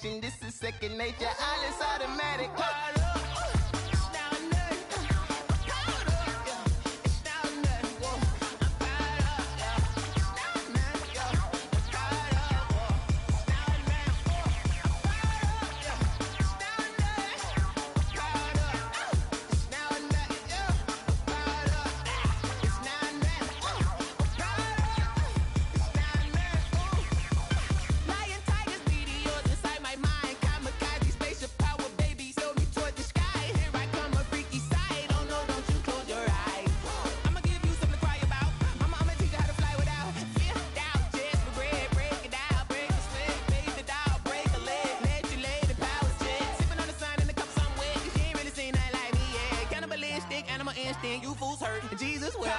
station. This is second nature. All is automatic. Animal instinct, you fools hurt. Jesus will.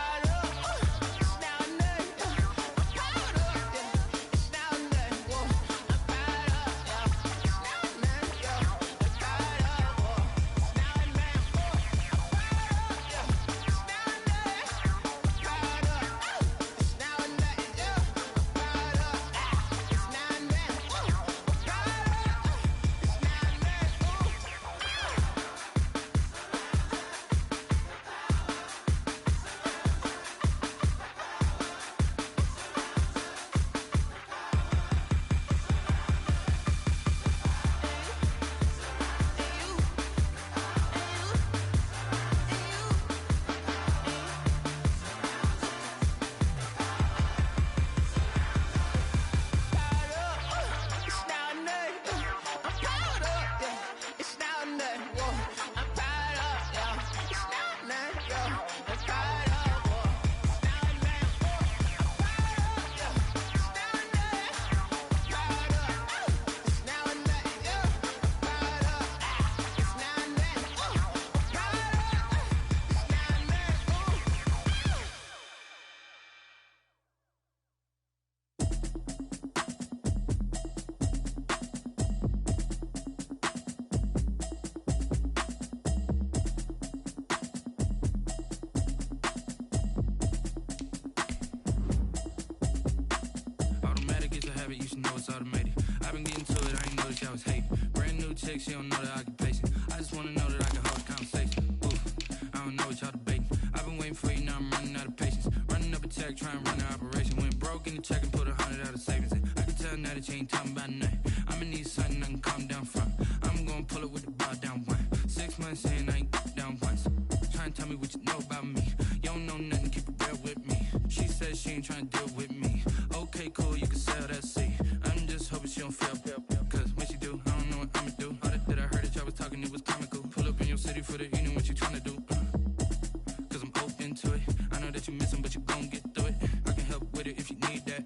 You should know it's automated. I've been getting to it, I ain't noticed y'all was hating. Brand new chick, she don't know the occupation. I just wanna know that I can hold a conversation. Oof, I don't know what y'all debating. I've been waiting for you, now I'm running out of patience. Running up a check, trying to run an operation. Went broke in the check and put 100 out of savings in. I can tell now that you ain't talking about nothing. I'ma need something I can calm down from. I'm gonna pull it with the bar down one. 6 months in, I ain't down once. Trying to tell me what you know about me. You don't know nothing, keep it real with me. She says she ain't trying to deal with me. Okay, cool, you can sell that seat. I'm just hoping she don't feel. Cause when she do, I don't know what I'ma do. All that I heard that y'all was talking, it was comical. Pull up in your city for the evening, what you tryna do? Cause I'm open to it. I know that you missing, but you gon' get through it. I can help with it if you need that.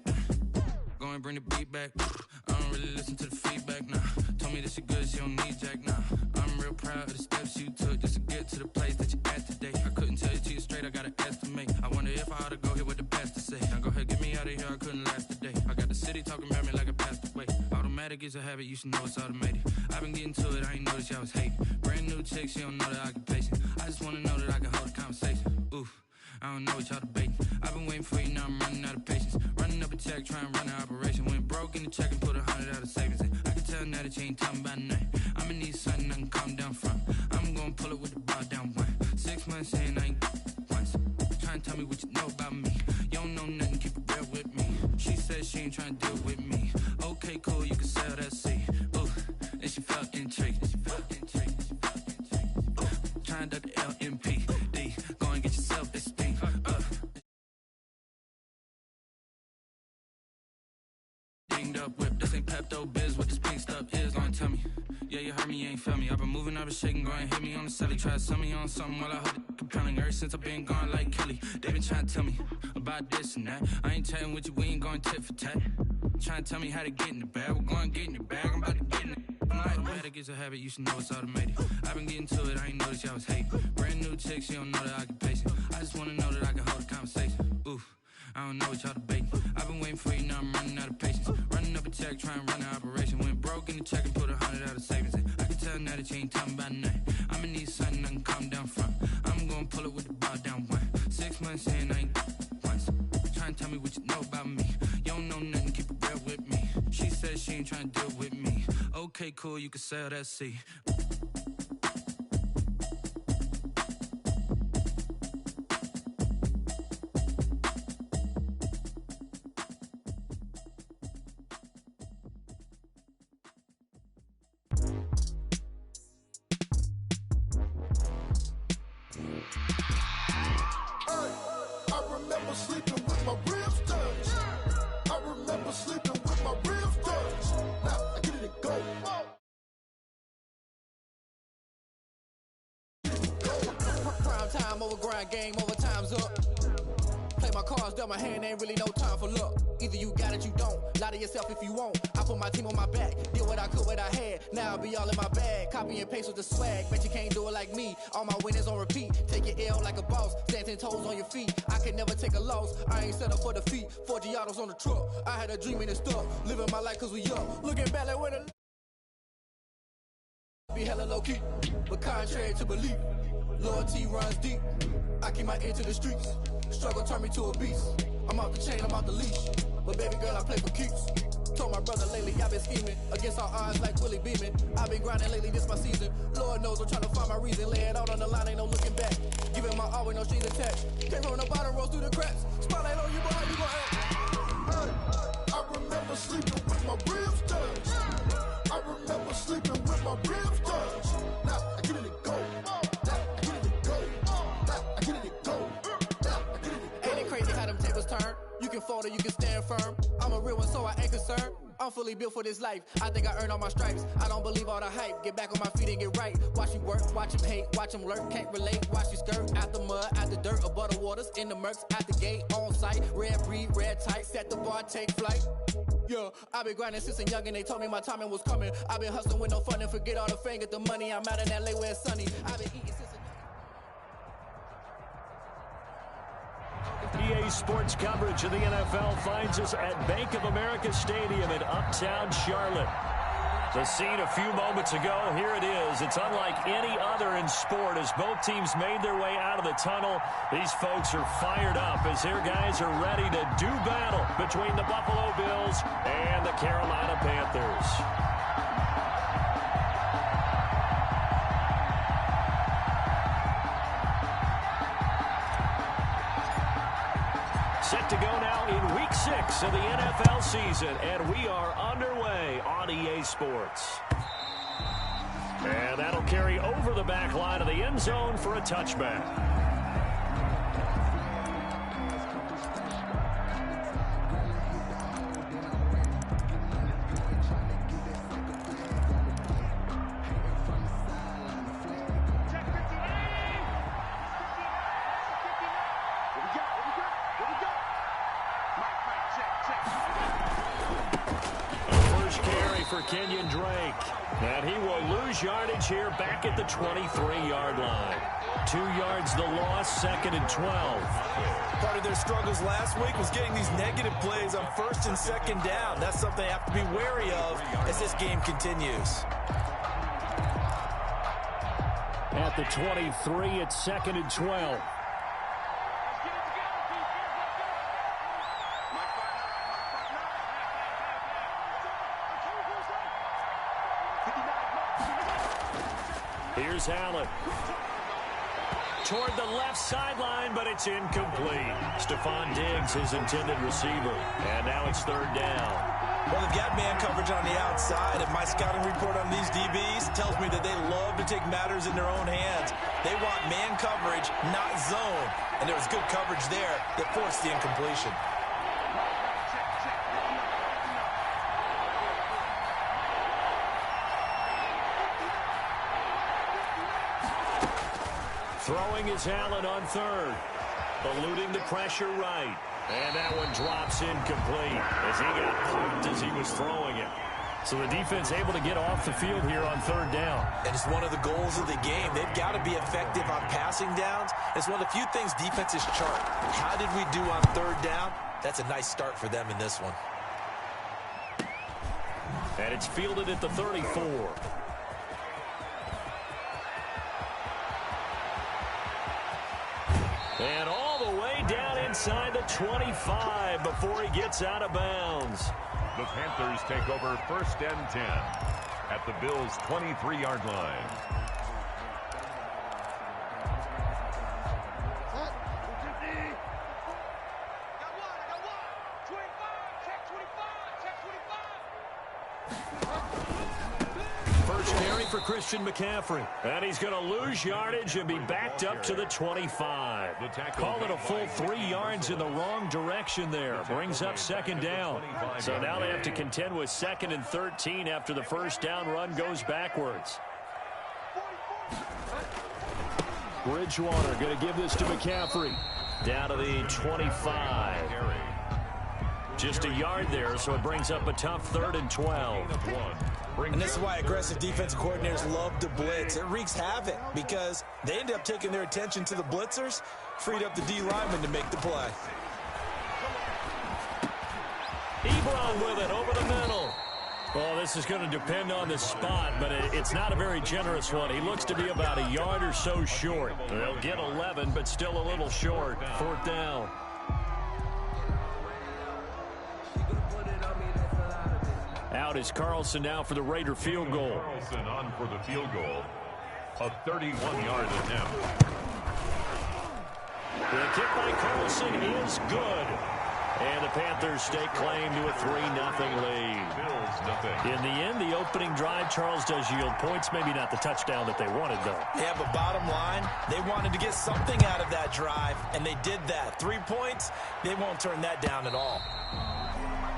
Go and bring the beat back. I don't really listen to the feedback, nah. Told me that she good, she don't need jack, nah. I'm real proud of the steps you took just to get to the place that you at today. I couldn't tell you to you straight, I gotta estimate. I wonder if I ought to go here with the best to say. Now go ahead, get me out of here, I couldn't last today. I got the city talking about me like I passed away. Automatic is a habit, you should know it's automated. I've been getting to it, I ain't noticed y'all was hating. Brand new chick, she don't know the occupation. I just wanna know that I can hold a conversation. Oof, I don't know what y'all debating. I've been waiting for you, now I'm running out of patience. Running up a check, trying to run an operation. Went broke in the check and put 100 out of savings in. I can tell now that you ain't talking about nothing. I'ma need something I can calm down from. I'm gonna pull it with the bar down one. 6 months in, I ain't once. Trying to tell me what you know about me. You don't know nothing, keep it real with me. She says she ain't trying to deal with me. Okay, cool, you can sell that seat. Ooh, and she felt intrigued. Trying to duck the LMPD. Go and get yourself esteem. Dinged up whip, this ain't Pepto-Biz. What this pink stuff is, don't tell me. Yeah, you heard me, you ain't felt me. I've been moving, I've been shaking, go and hit me on the celly. Try to sell me on something while I heard it compelling. Ever since I've been gone like Kelly, they been trying to tell me about this and that. I ain't chatting with you, we ain't going tit for tat. Trying to tell me how to get in the bag, we're going to get in the bag, I'm about to get in it. Automatic is a habit, you should know it's automated. I've been getting to it, I ain't noticed y'all was hating. Brand new chick, she don't know the occupation. I just wanna know that I can hold a conversation. Oof, I don't know what y'all debating. I've been waiting for you, now I'm running out of patience. Running up a check, trying to run an operation. Went broke in the check and put 100 out of savings in. I can tell now that you ain't talking about nothing. I'ma need something I can calm down from. I'm gonna pull it with the bar down one. 6 months in, I ain't once. Trying to tell me what you know about me. You don't know nothing, keep it real with me. She says she ain't trying to deal with me. me. Okay, cool, you can sail that sea. Game over, time's up. Play my cards, dealt my hand, ain't really no time for luck. Either you got it, you don't. Lie to yourself if you won't. I put my team on my back, did what I could, what I had. Now I'll be all in my bag. Copy and paste with the swag. Bet you can't do it like me. All my winners on repeat. Take your L like a boss. Stand 10 toes on your feet. I can never take a loss. I ain't set up for defeat. 4 Giottos on the truck. I had a dream and it stuck. Living my life cause we up. Looking back like where the be hella low key, but contrary to belief. Loyalty runs deep. I keep my ear to the streets. Struggle turned me to a beast. I'm off the chain, I'm off the leash. But baby girl, I play for keeps. Told my brother lately, I've been scheming. Against all odds like Willie Beeman. I've been grinding lately, this my season. Lord knows I'm trying to find my reason. Lay it out on the line, ain't no looking back. Giving my all with no strings attached. Came from the bottom, rose through the cracks. Spotlight on you, boy, how you gon' act? Hey, I remember sleeping with my ribs touched. I remember sleeping with my ribs touched. Now I get it go. You can fold or you can stand firm. I'm a real one, so I ain't concerned. I'm fully built for this life. I think I earned all my stripes. I don't believe all the hype. Get back on my feet and get right. Watch you work, watch him hate, watch him lurk. Can't relate, watch you skirt. Out the mud, out the dirt, above the waters, in the murks, out the gate, on site. Red breed, red tight, set the bar, take flight. Yeah, I've been grinding since I'm young and they told me my timing was coming. I've been hustling with no fun and forget all the fame, get the money. I'm out in LA where it's sunny. I've been eating since EA Sports coverage of the NFL finds us at Bank of America Stadium in Uptown Charlotte. The scene a few moments ago, here it is. It's unlike any other in sport as both teams made their way out of the tunnel. These folks are fired up as their guys are ready to do battle between the Buffalo Bills and the Carolina Panthers. Set to go now in Week 6 of the NFL season, and we are underway on EA Sports. And that'll carry over the back line of the end zone for a touchback. Yardage here back at the 23-yard line. 2 yards the loss, 2nd and 12. Part of their struggles last week was getting these negative plays on 1st and 2nd down. That's something they have to be wary of as this game continues. At the 23, it's 2nd and 12. Here's Allen. Toward the left sideline, but it's incomplete. Stephon Diggs, his intended receiver. And now it's 3rd down. Well, they've got man coverage on the outside, and my scouting report on these DBs tells me that they love to take matters in their own hands. They want man coverage, not zone. And there was good coverage there that forced the incompletion. Throwing is Allen on 3rd. Eluding the pressure right. And that one drops incomplete as he got poked as he was throwing it. So the defense able to get off the field here on 3rd down. And it's one of the goals of the game. They've got to be effective on passing downs. It's one of the few things defenses chart. How did we do on 3rd down? That's a nice start for them in this one. And it's fielded at the 34. And all the way down inside the 25 before he gets out of bounds. The Panthers take over 1st and 10 at the Bills' 23-yard line. First carry for Christian McCaffrey. And he's going to lose yardage and be backed up to the 25. Call it a full 3 yards in the wrong direction there. Brings up 2nd down. So now they have to contend with 2nd and 13 after the first down run goes backwards. Bridgewater going to give this to McCaffrey. Down to the 25. Just a yard there, so it brings up a tough 3rd and 12. And this is why aggressive defensive coordinators love to blitz. It wreaks havoc because they end up taking their attention to the blitzers, freed up the D lineman to make the play. Ebron with it over the middle. Well, this is going to depend on the spot, but it's not a very generous one. He looks to be about a yard or so short. They'll get 11, but still a little short. 4th down. Out is Carlson now for the Raider field goal. Carlson on for the field goal. A 31-yard attempt. The kick by Carlson is good. And the Panthers stake claim to a 3-0 lead. Bills nothing. In the end, the opening drive, Charles, does yield points. Maybe not the touchdown that they wanted, though. Yeah, but bottom line, they wanted to get something out of that drive, and they did that. 3 points, they won't turn that down at all.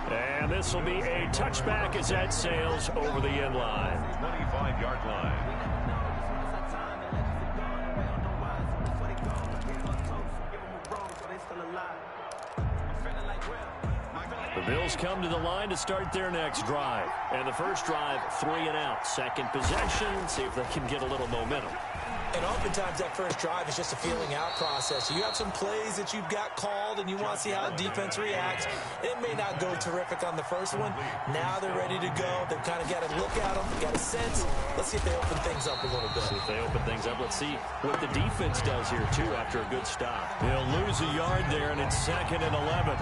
And this will be a touchback as that sails over the end line. 25-yard line. The Bills come to the line to start their next drive. And the first drive, 3 and out. Second possession, see if they can get a little momentum. And oftentimes that first drive is just a feeling out process. You have some plays that you've got called and you want to see how the defense reacts. It may not go terrific on the first one. Now they're ready to go. They've kind of got to look at them, got a sense. Let's see if they open things up a little bit. See if they open things up. Let's see what the defense does here, too, after a good stop. They'll lose a yard there, and it's 2nd and 11.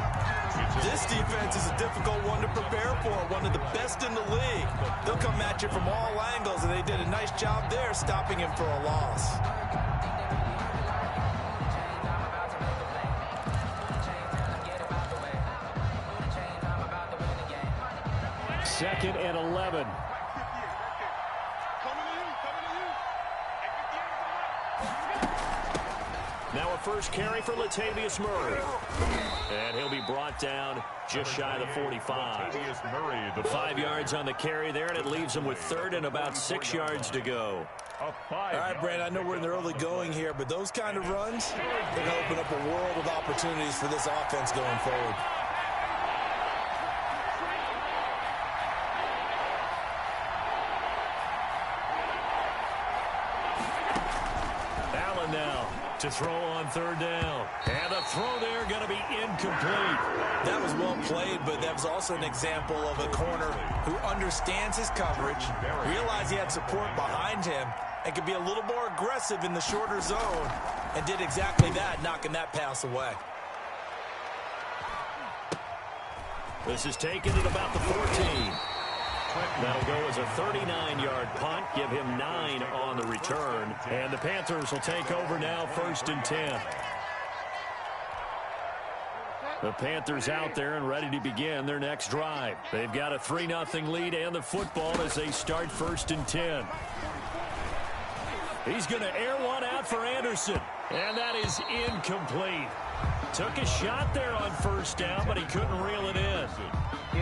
This defense is a difficult one to prepare for, one of the best in the league. They'll come at you from all angles, and they did a nice job there stopping him for a loss. 2nd and 11. Now a first carry for Latavius Murray. And he'll be brought down just shy of the 45. Latavius Murray, the 5 yards on the carry there, and it leaves him with 3rd and about 6 yards to go. a 5. All right, Brand, I know we're in the early going here, but those kind of runs, they're going to open up a world of opportunities for this offense going forward. Allen now to throw on 3rd down. And the throw there going to be incomplete. That was well played, but that was also an example of a corner who understands his coverage, realized he had support behind him, and could be a little more aggressive in the shorter zone, and did exactly that, knocking that pass away. This is taken at about the 14. That'll go as a 39-yard punt, give him 9 on the return. And the Panthers will take over now, 1st and 10. The Panthers out there and ready to begin their next drive. They've got a 3-0 lead and the football as they start 1st and 10. He's going to air one out for Anderson, and that is incomplete. Took a shot there on 1st down, but he couldn't reel it in.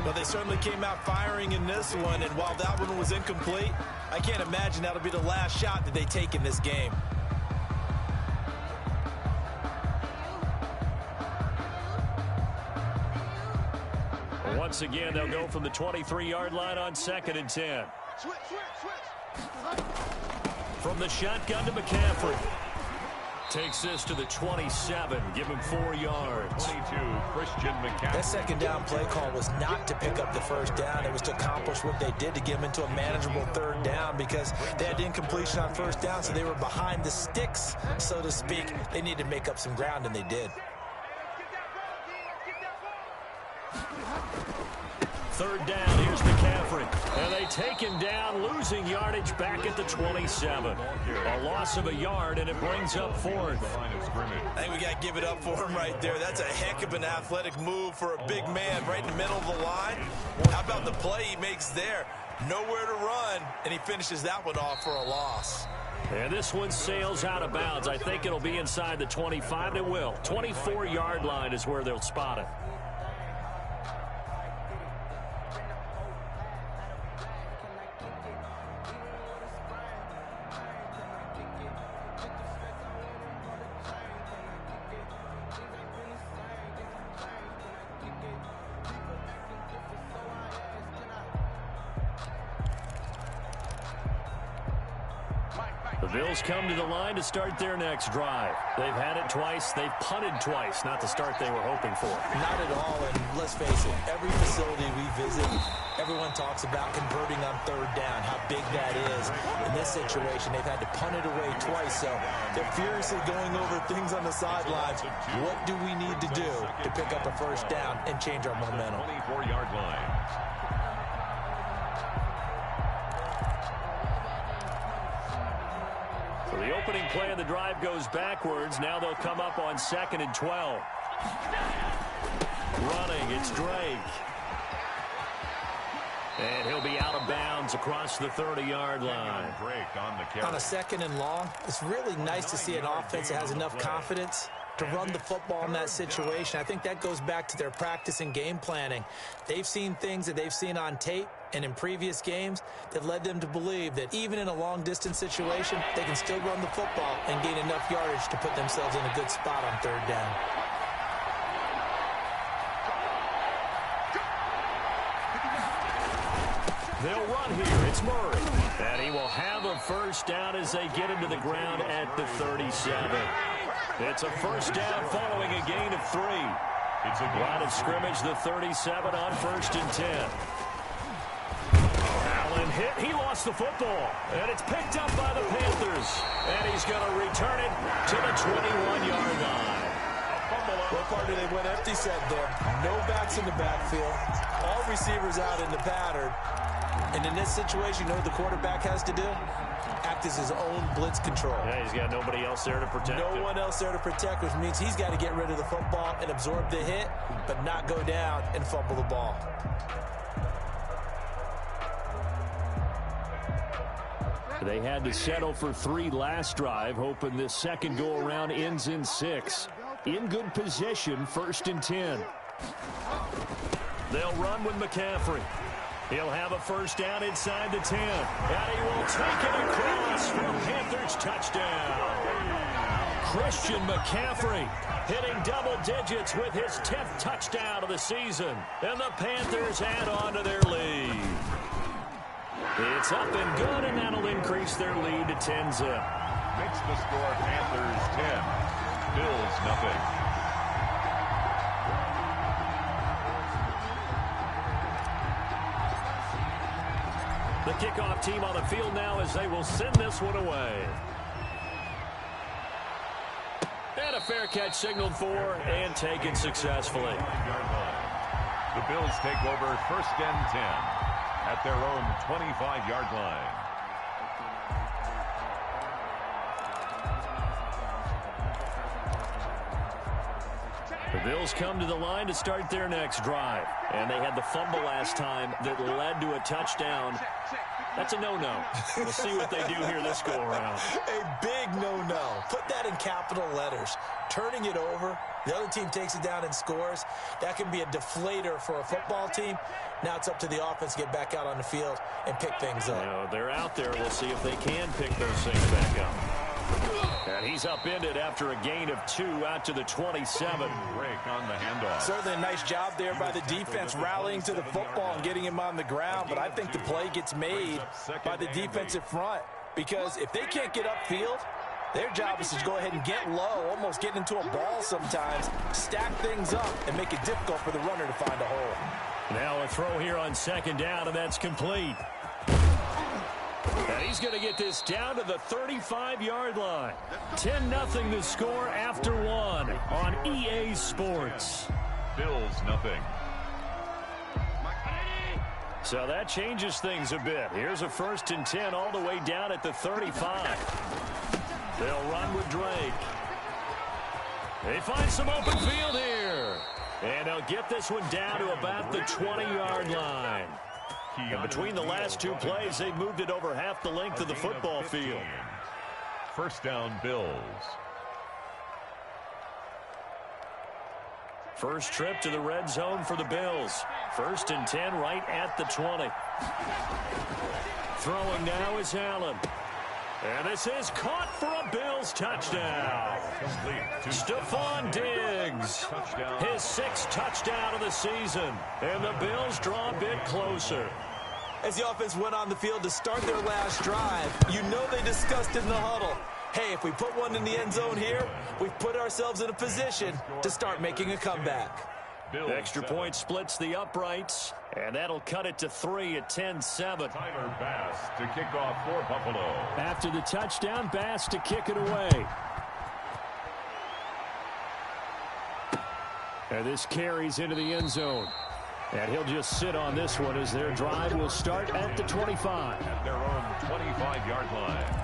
Well, they certainly came out firing in this one, and while that one was incomplete, I can't imagine that'll be the last shot that they take in this game. Once again, they'll go from the 23-yard line on 2nd and 10. From the shotgun to McCaffrey. Takes this to the 27. Give him 4 yards. 22, Christian McCaffrey. That second down play call was not to pick up the 1st down. It was to accomplish what they did to get them into a manageable 3rd down because they had incompletion on 1st down, so they were behind the sticks, so to speak. They needed to make up some ground, and they did. 3rd down. Here's McCaffrey. And they take him down, losing yardage back at the 27. A loss of a yard, and it brings up 4th. I think we got to give it up for him right there. That's a heck of an athletic move for a big man right in the middle of the line. How about the play he makes there? Nowhere to run, and he finishes that one off for a loss. And this one sails out of bounds. I think it'll be inside the 25. It will. 24-yard line is where they'll spot it. The Bills come to the line to start their next drive. They've had it twice. They've punted twice. Not the start they were hoping for. Not at all, and let's face it, every facility we visit, everyone talks about converting on 3rd down, how big that is. In this situation, they've had to punt it away twice, so they're furiously going over things on the sidelines. What do we need to do to pick up a 1st down and change our momentum? 24-yard line. So the opening play of the drive goes backwards. Now they'll come up on 2nd and 12. Running, it's Drake. And he'll be out of bounds across the 30-yard line. On a 2nd and long, it's really nice to see an offense that has enough confidence to run the football in that situation. I think that goes back to their practice and game planning. They've seen things that they've seen on tape and in previous games that led them to believe that even in a long-distance situation, they can still run the football and gain enough yardage to put themselves in a good spot on 3rd down. They'll run here. It's Murray. And he will have a 1st down as they get him to the ground at the 37. It's a 1st down following a gain of 3. It's a line of scrimmage, the 37 on 1st and 10. Allen hit. He lost the football. And it's picked up by the Panthers. And he's going to return it to the 21-yard line. What part do they went empty set there? No backs in the backfield. All receivers out in the pattern. And in this situation, you know what the quarterback has to do? Act as his own blitz control. Yeah, he's got nobody else there to protect him. No one else there to protect, which means he's got to get rid of the football and absorb the hit, but not go down and fumble the ball. They had to settle for 3 last drive, hoping this second go-around ends in 6. In good position, 1st and 10. They'll run with McCaffrey. He'll have a 1st down inside the 10. And he will take it across for a Panthers touchdown. Christian McCaffrey hitting double digits with his 10th touchdown of the season. And the Panthers add on to their lead. It's up and good, and that'll increase their lead to 10-zip. Makes the score Panthers 10, Bills nothing. The kickoff team on the field now as they will send this one away. And a fair catch signaled for and taken successfully. The Bills take over 1st and 10 at their own 25-yard line. The Bills come to the line to start their next drive. And they had the fumble last time that led to a touchdown. That's a no-no. We'll see what they do here this go-around. A big no-no. Put that in capital letters. Turning it over, the other team takes it down and scores. That can be a deflator for a football team. Now it's up to the offense to get back out on the field and pick things up. You know, they're out there. We'll see if they can pick those things back up. And he's upended after a gain of 2 out to the 27. Break on the handoff. Certainly a nice job there by the defense rallying to the football and getting him on the ground. But I think the play gets made by the defensive front. Because if they can't get upfield, their job is to go ahead and get low, almost get into a ball sometimes, stack things up, and make it difficult for the runner to find a hole. Now a throw here on 2nd down, and that's complete. And he's going to get this down to the 35-yard line. 10-0 the score after 1 on EA Sports. Bills nothing. So that changes things a bit. Here's a 1st and 10 all the way down at the 35. They'll run with Drake. They find some open field here. And they'll get this one down to about the 20-yard line. And between the last two plays, they've moved it over half the length of the football field. 1st down, Bills. First trip to the red zone for the Bills. 1st and 10 right at the 20. Throwing now is Allen. And this is caught for a Bills touchdown. Stephon Diggs. His 6th touchdown of the season. And the Bills draw a bit closer. As the offense went on the field to start their last drive, you know they discussed in the huddle, hey, if we put one in the end zone here, we've put ourselves in a position to start making a comeback. Extra point splits the uprights, and that'll cut it to 3 at 10-7. Tyler Bass to kick off for Buffalo. After the touchdown, Bass to kick it away. And this carries into the end zone. And he'll just sit on this one as their drive will start at the 25. At their own 25-yard line.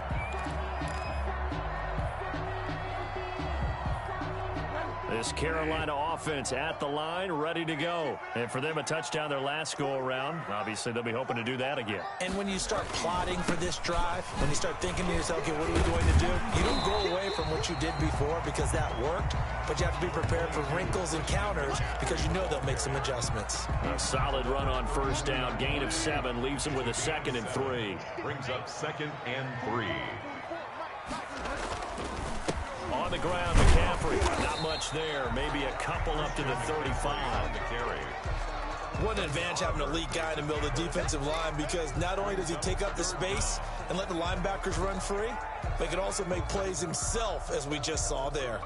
This Carolina offense at the line, ready to go. And for them, a touchdown their last go-around. Obviously, they'll be hoping to do that again. And when you start plotting for this drive, when you start thinking to yourself, okay, what are we going to do? You don't go away from what you did before because that worked, but you have to be prepared for wrinkles and counters because you know they'll make some adjustments. A solid run on 1st down, gain of 7, leaves them with a 2nd and 3. Brings up 2nd and 3. On the ground, McCaffrey. Not much there. Maybe a couple up to the 35. What an advantage having an elite guy in the middle of the defensive line because not only does he take up the space and let the linebackers run free, but he can also make plays himself, as we just saw there.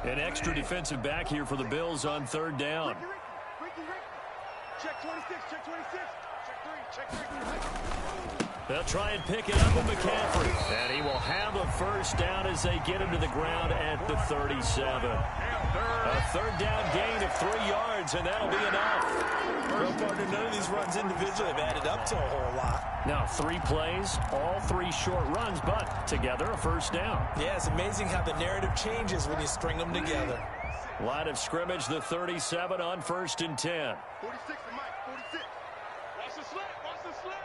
An extra defensive back here for the Bills on 3rd down. Check 26, check 26, check 3, check 3. They'll try and pick it up with McCaffrey. And he will have a 1st down as they get him to the ground at the 37. A 3rd down gain of 3 yards, and that'll be enough. Well, partner, none of these runs individually have added up to a whole lot. Now 3 plays, all 3 short runs, but together a 1st down. Yeah, it's amazing how the narrative changes when you string them together. Line of scrimmage, the 37 on 1st and 10. 46 to Mike, 46. Watch the slant, watch the slant.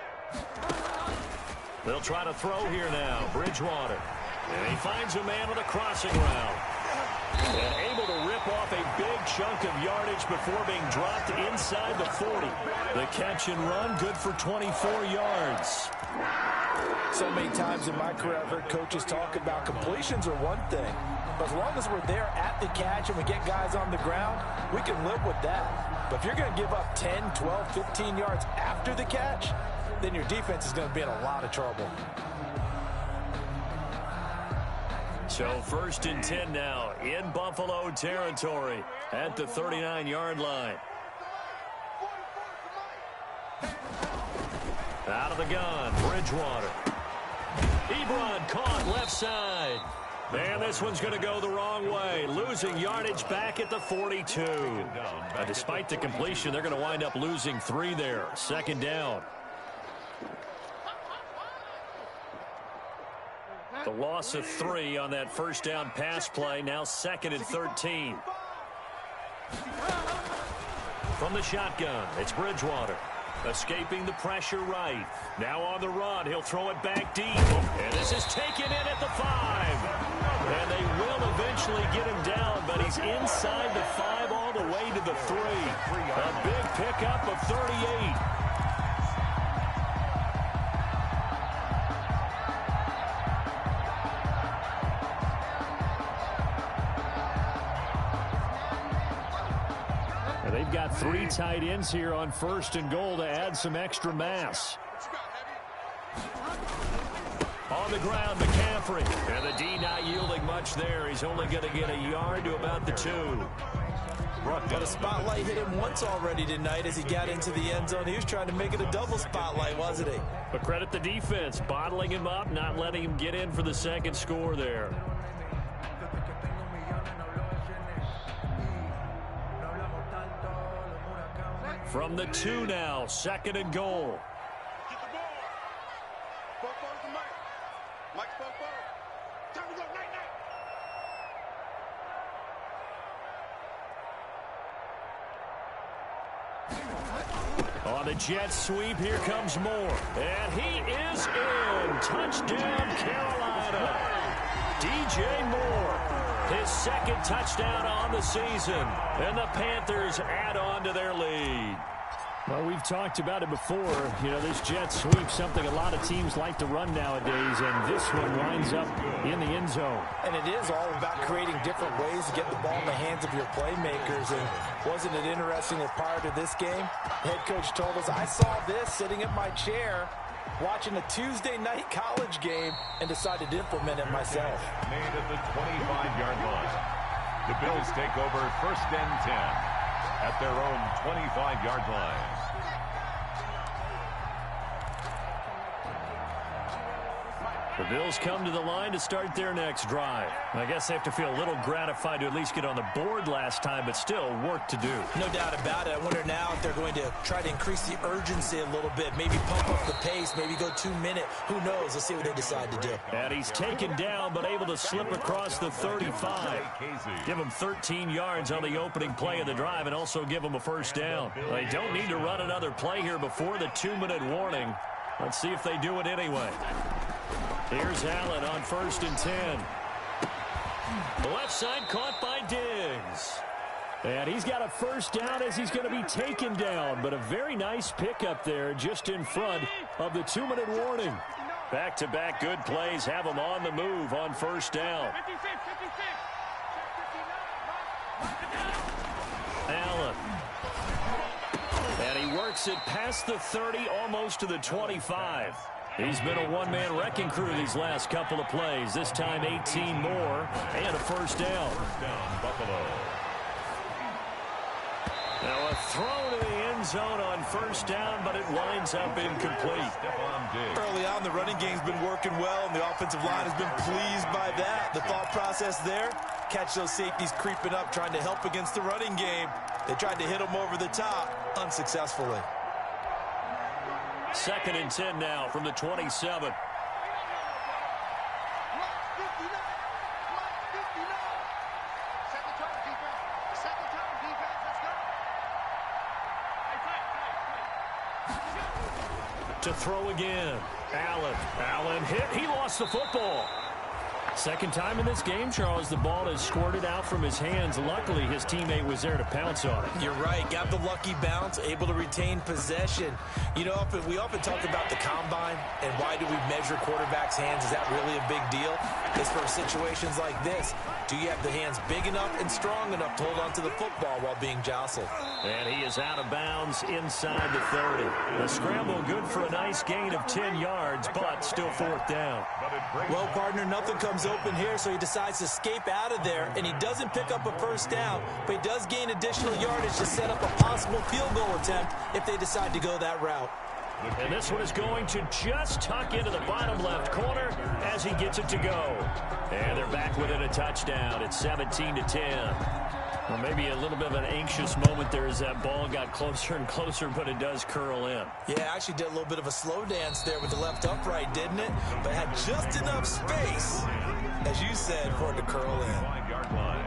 They'll try to throw here now. Bridgewater. And he finds a man on the crossing route. And able to rip off a big chunk of yardage before being dropped inside the 40. The catch and run, good for 24 yards. So many times in my career, I've heard coaches talk about completions are one thing. But as long as we're there at the catch and we get guys on the ground, we can live with that. But if you're going to give up 10, 12, 15 yards after the catch, then your defense is going to be in a lot of trouble. So 1st and 10 now in Buffalo territory at the 39-yard line. Out of the gun, Bridgewater. Ebron caught left side. And this one's going to go the wrong way, losing yardage back at the 42. Despite the completion, they're going to wind up losing 3 there. 2nd down. The loss of 3 on that 1st down pass play, now 2nd and 13. From the shotgun, it's Bridgewater. Escaping the pressure right. Now on the run, he'll throw it back deep. And this is taken in at the 5. And they will eventually get him down, but he's inside the 5 all the way to the 3. A big pickup of 38. They've got 3 tight ends here on 1st and goal to add some extra mass. On the ground, McCaffrey. And the D not yielding much there. He's only going to get a yard to about the 2. But a spotlight hit him once already tonight as he got into the end zone. He was trying to make it a double spotlight, wasn't he? But credit the defense, bottling him up, not letting him get in for the 2nd score there. From the 2 now, 2nd and goal. Get the ball. Spoke forward to Mike. Mike spoke forward. Time to go. Night, night. On the jet sweep, here comes Moore. And he is in. Touchdown, Carolina. DJ Moore, his 2nd touchdown on the season. And the Panthers add on to their lead. Well, we've talked about it before. You know, this jet sweep, something a lot of teams like to run nowadays, and this one winds up in the end zone. And it is all about creating different ways to get the ball in the hands of your playmakers. And wasn't it interesting that prior to this game, head coach told us, I saw this sitting in my chair watching a Tuesday night college game and decided to implement it myself. Made at the 25-yard line. The Bills take over 1st and 10 at their own 25-yard line. The Bills come to the line to start their next drive. I guess they have to feel a little gratified to at least get on the board last time, but still work to do. No doubt about it. I wonder now if they're going to try to increase the urgency a little bit, maybe pump up the pace, maybe go 2-minute. Who knows? Let's see what they decide to do. And he's taken down, but able to slip across the 35. Give him 13 yards on the opening play of the drive and also give him a 1st down. They don't need to run another play here before the 2-minute warning. Let's see if they do it anyway. Here's Allen on 1st and 10. The left side caught by Diggs. And he's got a 1st down as he's going to be taken down. But a very nice pickup there just in front of the 2-minute warning. Back-to-back good plays have him on the move on 1st down. Allen. And he works it past the 30, almost to the 25. He's been a one-man wrecking crew these last couple of plays. This time 18 more and a 1st down. Buffalo. Now a throw to the end zone on 1st down, but it winds up incomplete. Early on, the running game's been working well, and the offensive line has been pleased by that. The thought process there, catch those safeties creeping up, trying to help against the running game. They tried to hit them over the top, unsuccessfully. 2nd and 10 now from the 27. To throw again. Allen hit. He lost the football. 2nd time in this game, Charles, the ball has squirted out from his hands. Luckily, his teammate was there to pounce on it. You're right. Got the lucky bounce, able to retain possession. You know, we often talk about the combine and why do we measure quarterbacks' hands. Is that really a big deal? It's for situations like this. Do you have the hands big enough and strong enough to hold on to the football while being jostled? And he is out of bounds inside the 30. The scramble good for a nice gain of 10 yards, but still 4th down. Well, partner, nothing comes open here, so he decides to escape out of there, and he doesn't pick up a 1st down, but he does gain additional yardage to set up a possible field goal attempt if they decide to go that route. And this one is going to just tuck into the bottom left corner as he gets it to go. And they're back within a touchdown. It's 17-10. Well, maybe a little bit of an anxious moment there as that ball got closer and closer, but it does curl in. Yeah, actually did a little bit of a slow dance there with the left upright, didn't it? But had just enough space, as you said, for it to curl in. 5-yard line.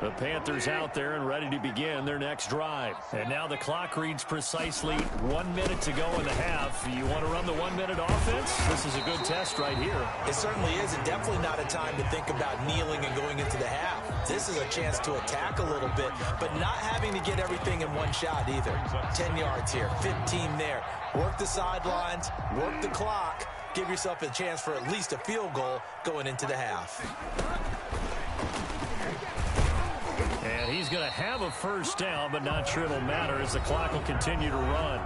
The Panthers out there and ready to begin their next drive. And now the clock reads precisely 1 minute to go in the half. You want to run the 1-minute offense? This is a good test right here. It certainly is, and definitely not a time to think about kneeling and going into the half. This is a chance to attack a little bit, but not having to get everything in one shot either. 10 yards here, 15 there. Work the sidelines, work the clock, give yourself a chance for at least a field goal going into the half. And he's going to have a 1st down, but not sure it'll matter as the clock will continue to run.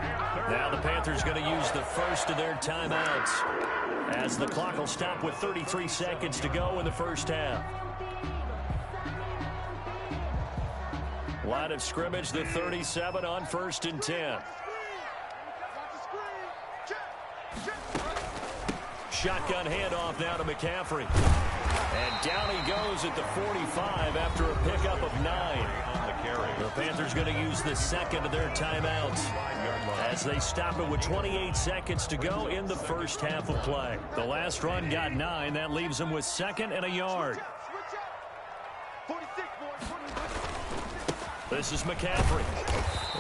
Now the Panthers going to use the first of their timeouts as the clock will stop with 33 seconds to go in the 1st half. Line of scrimmage, the 37 on 1st and 10. Shotgun handoff now to McCaffrey. And down he goes at the 45 after a pickup of 9. The Panthers going to use the second of their timeouts as they stop it with 28 seconds to go in the first half of play. The last run got 9. That leaves them with 2nd and a yard. This is McCaffrey.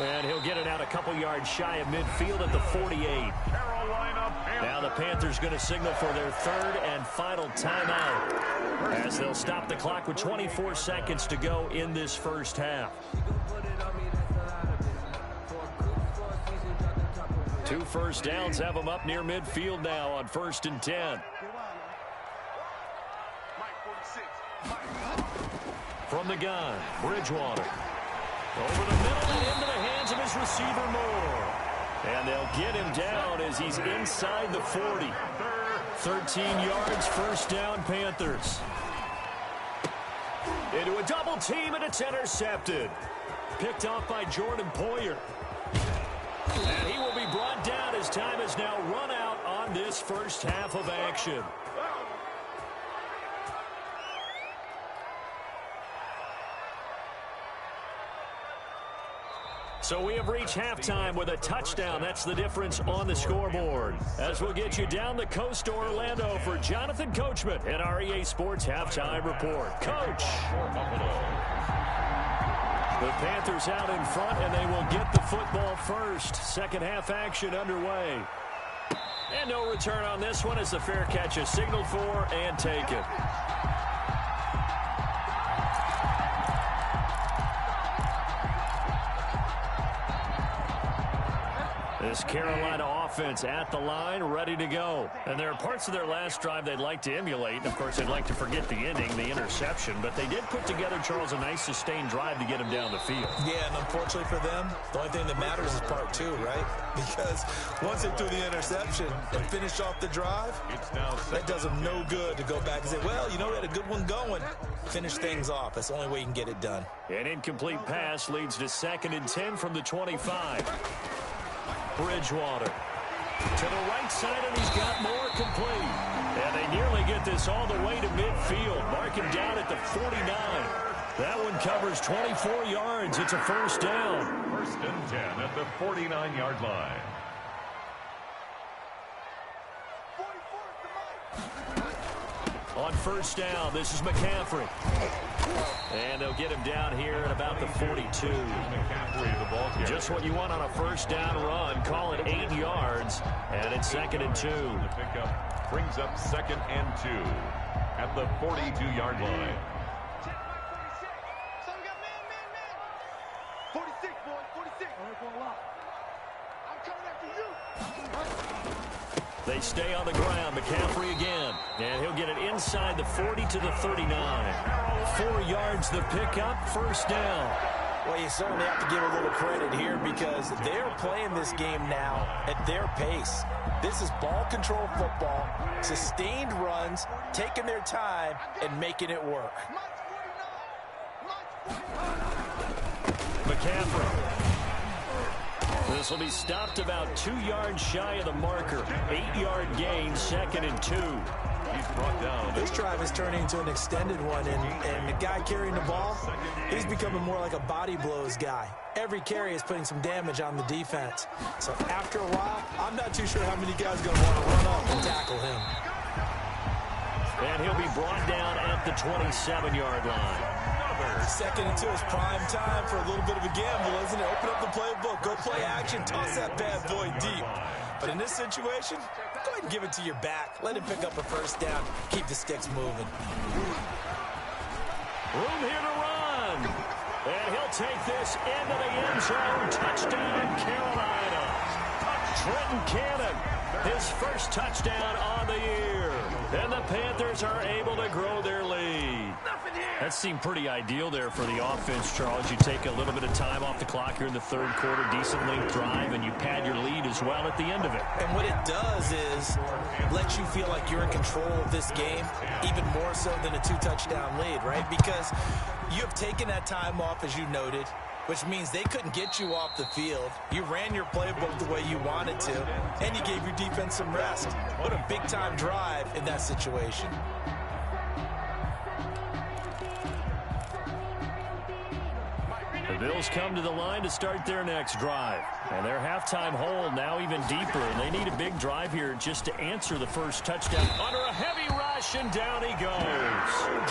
And he'll get it out a couple yards shy of midfield at the 48. Now the Panthers going to signal for their 3rd and final timeout as they'll stop the clock with 24 seconds to go in this first half. 2 first downs have them up near midfield now on 1st and 10. From the gun, Bridgewater. Over the middle and into the hands of his receiver Moore. And they'll get him down as he's inside the 40. 13 yards, first down, Panthers. Into a double team, and it's intercepted. Picked off by Jordan Poyer. And he will be brought down as time has now run out on this first half of action. So we have reached halftime with a touchdown. That's the difference on the scoreboard. As we'll get you down the coast to Orlando for Jonathan Coachman at our EA Sports Halftime Report. Coach. The Panthers out in front, and they will get the football first. Second half action underway. And no return on this one as the fair catch is signaled for and taken. This Carolina offense at the line, ready to go. And there are parts of their last drive they'd like to emulate. And, of course, they'd like to forget the ending, the interception. But they did put together, Charles, a nice sustained drive to get him down the field. Yeah, and unfortunately for them, the only thing that matters is part 2, right? Because once they threw the interception and finished off the drive, that does them no good to go back and say, well, you know, we had a good one going. Finish things off. That's the only way you can get it done. An incomplete pass leads to 2nd and 10 from the 25. Bridgewater to the right side, and he's got more complete. And they nearly get this all the way to midfield. Mark him down at the 49. That one covers 24 yards. It's a first down. 1st and 10 at the 49-yard line. On first down, this is McCaffrey. And they'll get him down here at about the 42. Just what you want on a first down run. Call it 8 yards. And it's 2nd and 2. The pickup brings up 2nd and 2 at the 42-yard line. 46, boys, 46. I'm coming after you. They stay on the ground. McCaffrey again. And he'll get it inside the 40 to the 39. 4 yards the pickup. First down. Well, you certainly have to give a little credit here because they're playing this game now at their pace. This is ball control football, sustained runs, taking their time, and making it work. McCaffrey. This will be stopped about 2 yards shy of the marker. 8-yard gain, 2nd and 2. He's brought down. This drive is turning into an extended one, and the guy carrying the ball, he's becoming more like a body blows guy. Every carry is putting some damage on the defense. So after a while, I'm not too sure how many guys are going to want to run up and tackle him. And he'll be brought down at the 27-yard line. 2nd and 2 is prime time for a little bit of a gamble, isn't it? Open up the playbook, go play action, toss that bad boy deep. But in this situation, go ahead and give it to your back. Let him pick up a first down. Keep the sticks moving. Room here to run. And he'll take this into the end zone. Touchdown, Carolina. Trenton Cannon, his first touchdown on the year. And the Panthers are able to grow their lead. That seemed pretty ideal there for the offense, Charles. You take a little bit of time off the clock here in the 3rd quarter, decent length drive, and you pad your lead as well at the end of it. And what it does is let you feel like you're in control of this game, even more so than a 2-touchdown lead, right? Because you have taken that time off, as you noted, which means they couldn't get you off the field. You ran your playbook the way you wanted to, and you gave your defense some rest. What a big-time drive in that situation. The Bills come to the line to start their next drive. And their halftime hole now even deeper. And they need a big drive here just to answer the first touchdown. Under a heavy rush, and down he goes.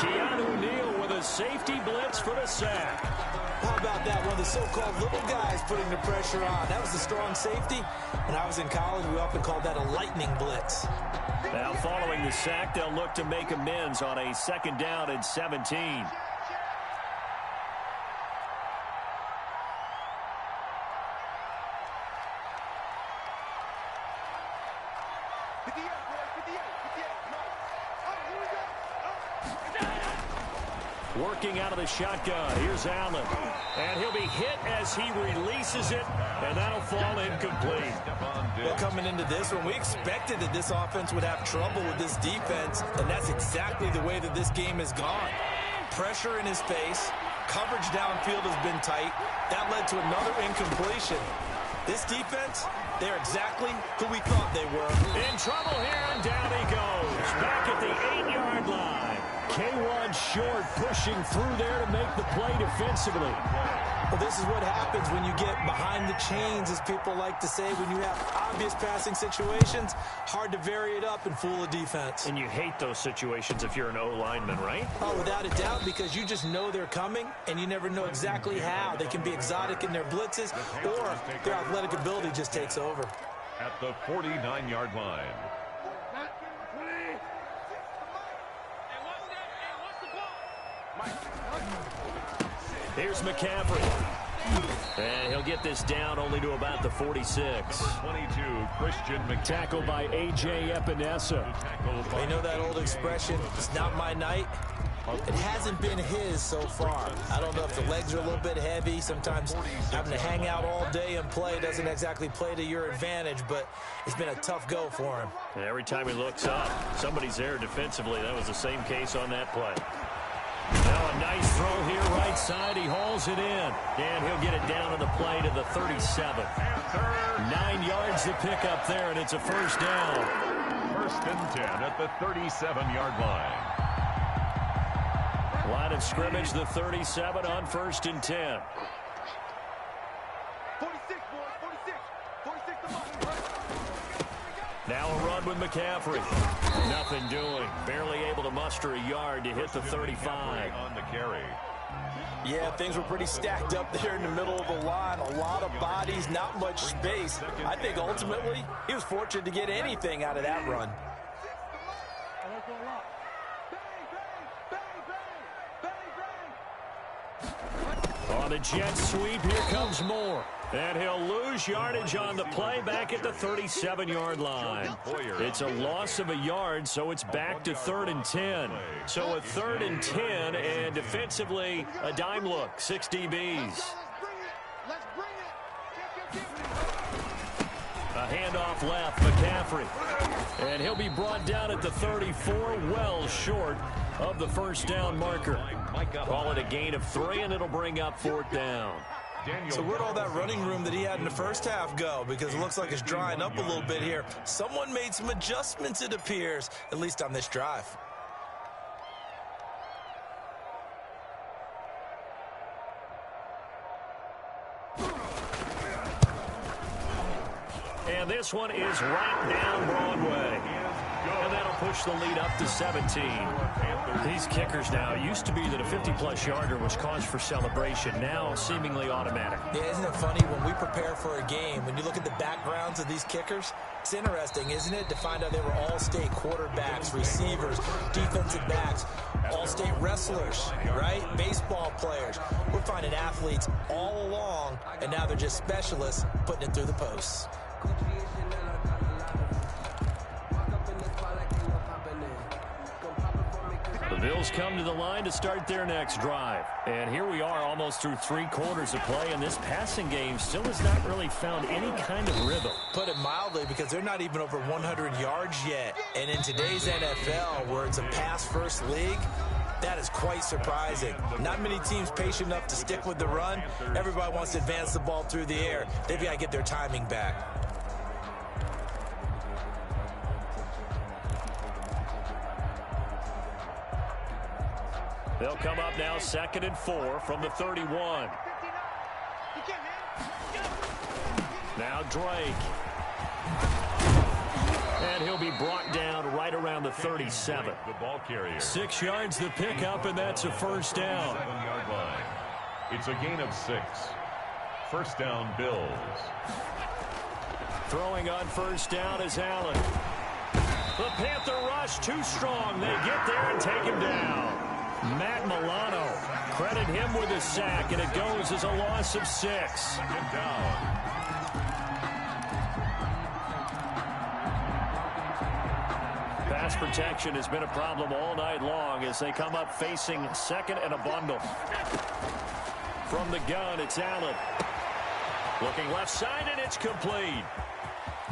Keanu Neal with a safety blitz for the sack. How about that? One of the so-called little guys putting the pressure on. That was the strong safety. When I was in college, we often called that a lightning blitz. Now following the sack, they'll look to make amends on a 2nd down and 17. Working out of the shotgun. Here's Allen. And he'll be hit as he releases it, and that'll fall incomplete. Well, coming into this one, we expected that this offense would have trouble with this defense, and that's exactly the way that this game has gone. Pressure in his face. Coverage downfield has been tight. That led to another incompletion. This defense, they're exactly who we thought they were. In trouble here, and down he goes. Back at the 8-yard line. K1 short, pushing through there to make the play defensively. Well, this is what happens when you get behind the chains, as people like to say. When you have obvious passing situations, hard to vary it up and fool a defense. And you hate those situations if you're an O-lineman, right? Oh, without a doubt, because you just know they're coming, and you never know exactly how. They can be exotic in their blitzes, or their athletic ability just takes over. At the 49-yard line. Here's McCaffrey. And he'll get this down only to about the 46. 22, Christian McCaffrey. Tackled by A.J. Epinesa. You know that old expression, it's not my night? It hasn't been his so far. I don't know if the legs are a little bit heavy. Sometimes having to hang out all day and play doesn't exactly play to your advantage, but it's been a tough go for him. And every time he looks up, somebody's there defensively. That was the same case on that play. Now a nice throw here, right side. He hauls it in. And he'll get it down on the play to the 37. 9 yards to pick up there, and it's a first down. 1st and 10 at the 37-yard line. Line of scrimmage, the 37 on 1st and 10. 46, boys, 46. 46 to Now a run with McCaffrey. Nothing doing. Barely able to muster a yard to hit the 35. On the carry. Yeah, things were pretty stacked up there in the middle of the line. A lot of bodies, not much space. I think ultimately he was fortunate to get anything out of that run. On the jet sweep, here comes Moore. And he'll lose yardage on the play back at the 37-yard line. It's a loss of a yard, so it's back to 3rd and 10. So a 3rd and 10, and defensively, a dime look, 6 DBs. A handoff left, McCaffrey. And he'll be brought down at the 34, well short of the first down marker. Call it a gain of 3, and it'll bring up 4th down. So where'd all that running room that he had in the first half go? Because it looks like it's drying up a little bit here. Someone made some adjustments, it appears, at least on this drive. And this one is right down Broadway. And that'll push the lead up to 17. These kickers now, used to be that a 50-plus yarder was cause for celebration. Now seemingly automatic. Yeah, isn't it funny when we prepare for a game, when you look at the backgrounds of these kickers, it's interesting, isn't it, to find out they were all-state quarterbacks, receivers, defensive backs, all-state wrestlers, right? Baseball players. We're finding athletes all along, and now they're just specialists putting it through the posts. The Bills come to the line to start their next drive. And here we are almost through 3 quarters of play, and this passing game still has not really found any kind of rhythm. Put it mildly, because they're not even over 100 yards yet. And in today's NFL, where it's a pass-first league, that is quite surprising. Not many teams patient enough to stick with the run. Everybody wants to advance the ball through the air. They've got to get their timing back. They'll come up now 2nd and 4 from the 31. Now Drake. And he'll be brought down right around the 37. The ball carrier. 6 yards the pickup, and that's a first down. 7-yard line. It's a gain of 6. First down, Bills. Throwing on first down is Allen. The Panther rush too strong. They get there and take him down. Matt Milano. Credit him with a sack, and it goes as a loss of 6. Second down. Pass protection has been a problem all night long as they come up facing second and a bundle. From the gun, it's Allen. Looking left side, and it's complete.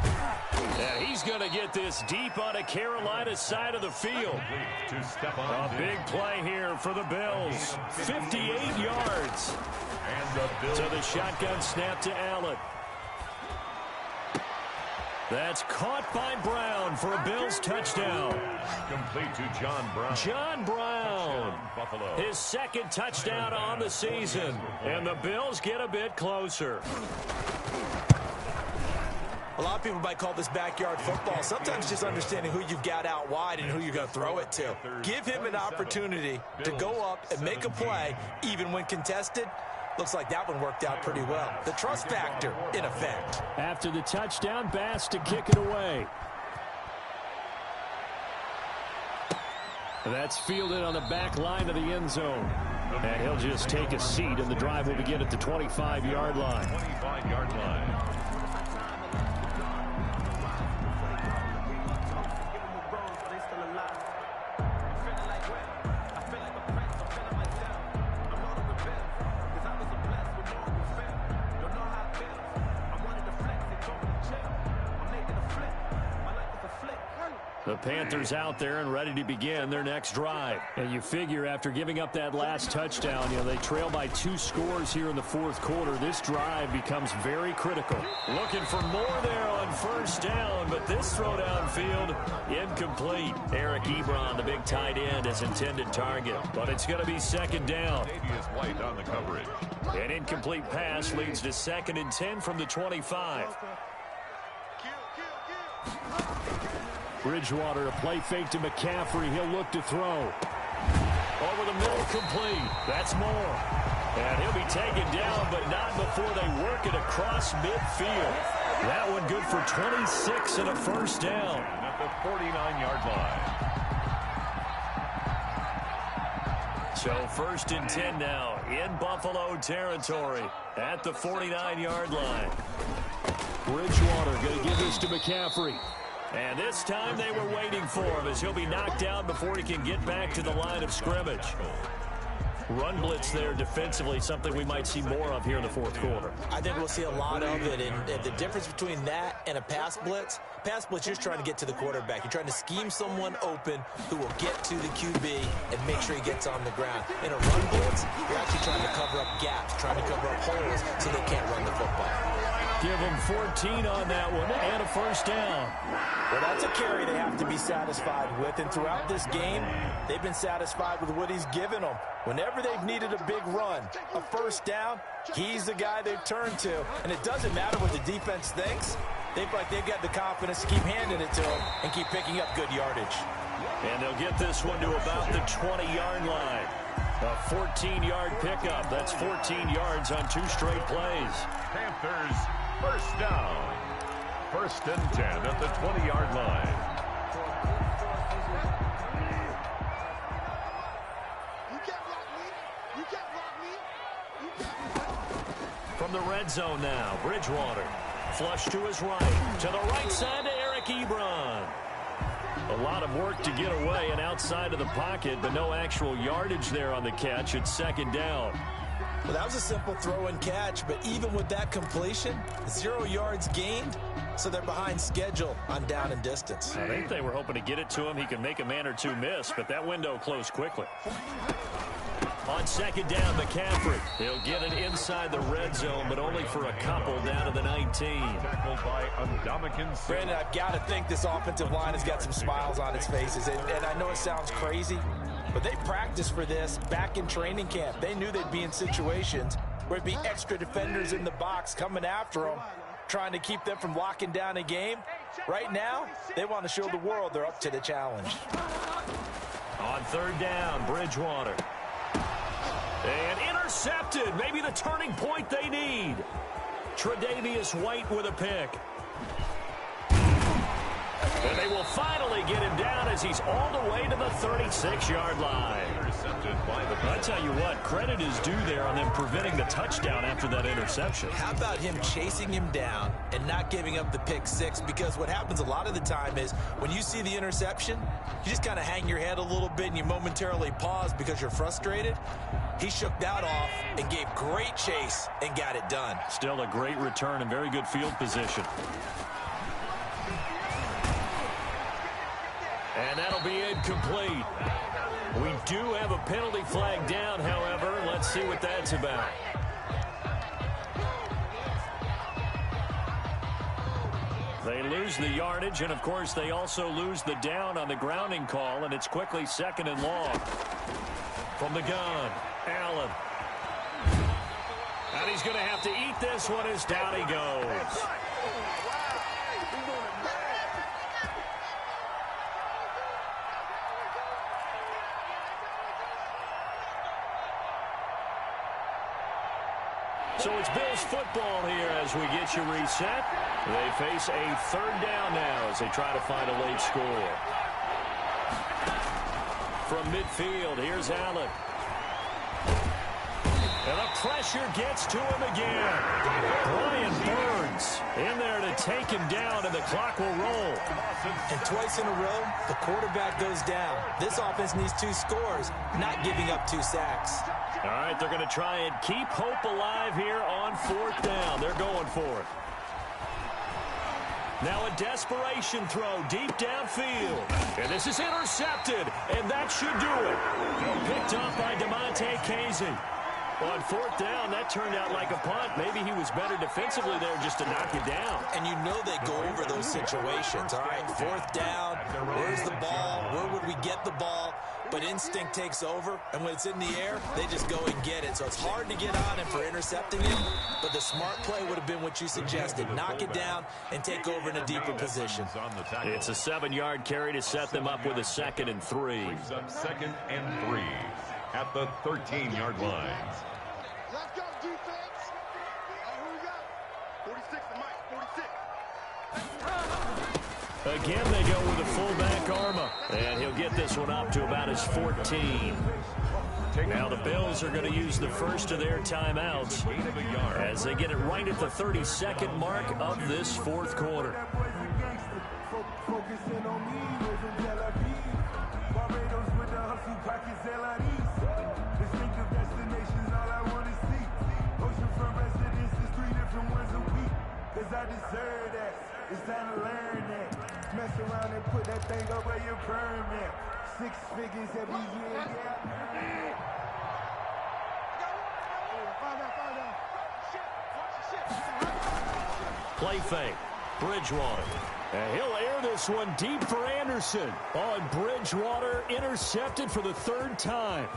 And he's going to get this deep on a Carolina side of the field. A big play here for the Bills. 58 yards. To the shotgun snap to Allen. That's caught by Brown for a Bills touchdown. Complete to John Brown. John Brown. Buffalo. His second touchdown on the season. And the Bills get a bit closer. A lot of people might call this backyard football. Sometimes just understanding who you've got out wide and who you're going to throw it to. Give him an opportunity to go up and make a play, even when contested. Looks like that one worked out pretty well. The trust factor in effect. After the touchdown, Bass to kick it away. That's fielded on the back line of the end zone. And he'll just take a seat, and the drive will begin at the 25-yard line. 25-yard line. The Panthers out there and ready to begin their next drive. And you figure after giving up that last touchdown, they trail by 2 scores here in the fourth quarter. This drive becomes very critical. Looking for more there on first down, but this throw downfield, incomplete. Eric Ebron, the big tight end, is intended target. But it's going to be second down. Davius White on the coverage. An incomplete pass leads to 2nd and 10 from the 25. Bridgewater, a play fake to McCaffrey. He'll look to throw. Over the middle, complete. That's Moore. And he'll be taken down, but not before they work it across midfield. That one good for 26 and a first down. At the 49-yard line. So 1st and 10 now in Buffalo territory at the 49-yard line. Bridgewater going to give this to McCaffrey. And this time they were waiting for him as he'll be knocked down before he can get back to the line of scrimmage. Run blitz there defensively, something we might see more of here in the fourth quarter. I think we'll see a lot of it, and the difference between that and a pass blitz, you're trying to get to the quarterback. You're trying to scheme someone open who will get to the QB and make sure he gets on the ground. In a run blitz, you're actually trying to cover up gaps, trying to cover up holes so they can't run the football. Give them 14 on that one and a first down. Well, that's a carry they have to be satisfied with, and throughout this game, they've been satisfied with what he's given them. Whenever they've needed a big run, a first down, he's the guy they've turned to, and it doesn't matter what the defense thinks. They've got the confidence to keep handing it to him and keep picking up good yardage. And they'll get this one to about the 20-yard line. A 14-yard pickup. That's 14 yards on 2 straight plays. Panthers, first down. 1st and 10 at the 20-yard line. From the red zone now, Bridgewater. Flush to his right. To the right side to Eric Ebron. A lot of work to get away and outside of the pocket, but no actual yardage there on the catch. It's 2nd down. Well, that was a simple throw and catch, but even with that completion, 0 yards gained, so they're behind schedule on down and distance. I think they were hoping to get it to him. He could make a man or two miss, but that window closed quickly. On 2nd down, McCaffrey. He'll get it inside the red zone, but only for a couple down to the 19. Tackled by Ndamukong. Brandon, I've got to think this offensive line has got some smiles on its faces, and I know it sounds crazy, but they practiced for this back in training camp. They knew they'd be in situations where it'd be extra defenders in the box coming after them, trying to keep them from locking down a game. Right now, they want to show the world they're up to the challenge. On third down, Bridgewater. And intercepted. Maybe the turning point they need. Tre'Davious White with a pick. And they will finally get him down as he's all the way to the 36-yard line. Intercepted by the I tell you what, credit is due there on them preventing the touchdown after that interception. How about him chasing him down and not giving up the pick six? Because what happens a lot of the time is when you see the interception, you just kind of hang your head a little bit and you momentarily pause because you're frustrated. He shook that off and gave great chase and got it done. Still a great return and very good field position. And that'll be incomplete. We do have a penalty flag down, however. Let's see what that's about. They lose the yardage, and, of course, they also lose the down on the grounding call, and it's quickly second and long. From the gun, Allen. And he's going to have to eat this one as down he goes. So it's Bills football here as we get you reset. They face a third down now as they try to find a late score. From midfield, here's Allen. And the pressure gets to him again. Brian Burns in there to take him down, and the clock will roll. And twice in a row, the quarterback goes down. This offense needs 2 scores, not giving up 2 sacks. All right, they're going to try and keep hope alive here on fourth down. They're going for it. Now a desperation throw deep downfield. And this is intercepted, and that should do it. Picked up by DeMonte Casey. On fourth down, that turned out like a punt. Maybe he was better defensively there just to knock it down. And you know they go over those situations, all right? Fourth down, where's the ball? Where would we get the ball? But instinct takes over, and when it's in the air, they just go and get it. So it's hard to get on him for intercepting him, but the smart play would have been what you suggested. Knock it down and take over in a deeper position. It's a 7-yard carry to set them up with a 2nd and 3. Second and 3 at the 13-yard line. Let's go, defense. Who we got? 46 to Mike, 46. Again, they go with a fullback Arma, and he'll get this one up to about his 14. Now the Bills are going to use the first of their timeouts as they get it right at the 32nd mark of this fourth quarter. I deserve that. It's time to learn that. Mess around and put that thing over your permit. 6 figures every year, yeah. Play fake. Bridgewater. And he'll air this one deep for Anderson. On Bridgewater, intercepted for the 3rd time.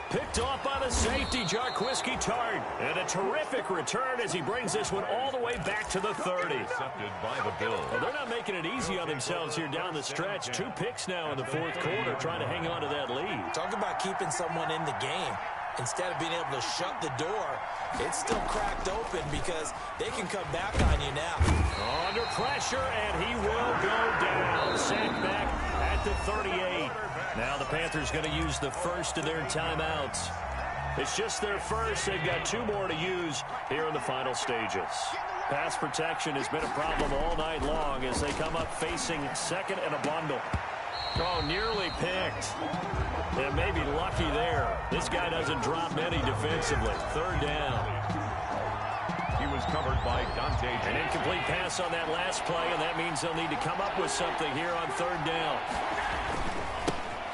Picked off by the safety, Jarquiski Tart. And a terrific return as he brings this one all the way back to the 30. Intercepted by the Bills. Well, they're not making it easy on themselves here down the stretch. 2 picks now in the fourth quarter, trying to hang on to that lead. Talk about keeping someone in the game. Instead of being able to shut the door, it's still cracked open because they can come back on you now. Under pressure, and he will go down. Sacked back at the 38. Now the Panthers going to use the first of their timeouts. It's just their first. They've got 2 more to use here in the final stages. Pass protection has been a problem all night long as they come up facing 2nd and a bundle. Oh, nearly picked. And maybe lucky there. This guy doesn't drop many defensively. 3rd down. He was covered by Dante. An incomplete pass on that last play, and that means they'll need to come up with something here on 3rd down.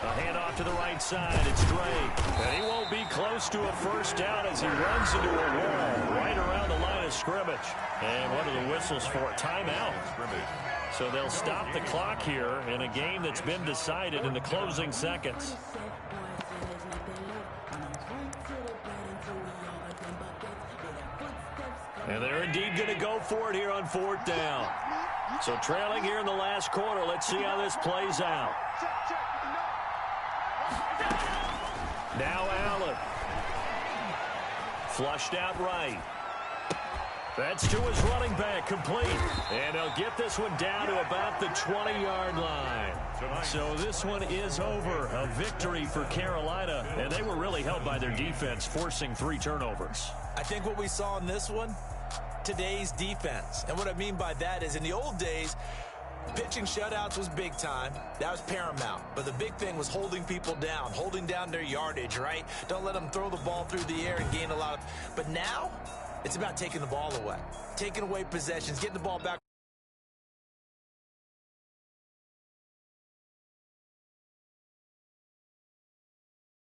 A handoff to the right side. It's Drake. And he won't be close to a first down as he runs into a wall right around the line of scrimmage. And what are the whistles for? Timeout. So they'll stop the clock here in a game that's been decided in the closing seconds. And there indeed going to go for it here on 4th down. So trailing here in the last quarter. Let's see how this plays out. Now Allen. Flushed out right. That's to his running back, complete. And he'll get this one down to about the 20-yard line. So this one is over. A victory for Carolina. And they were really helped by their defense, forcing 3 turnovers. I think what we saw in this one, today's defense. And what I mean by that is in the old days, pitching shutouts was big time. That was paramount. But the big thing was holding people down, holding down their yardage, right? Don't let them throw the ball through the air and gain a lot of... But now, it's about taking the ball away, taking away possessions, getting the ball back.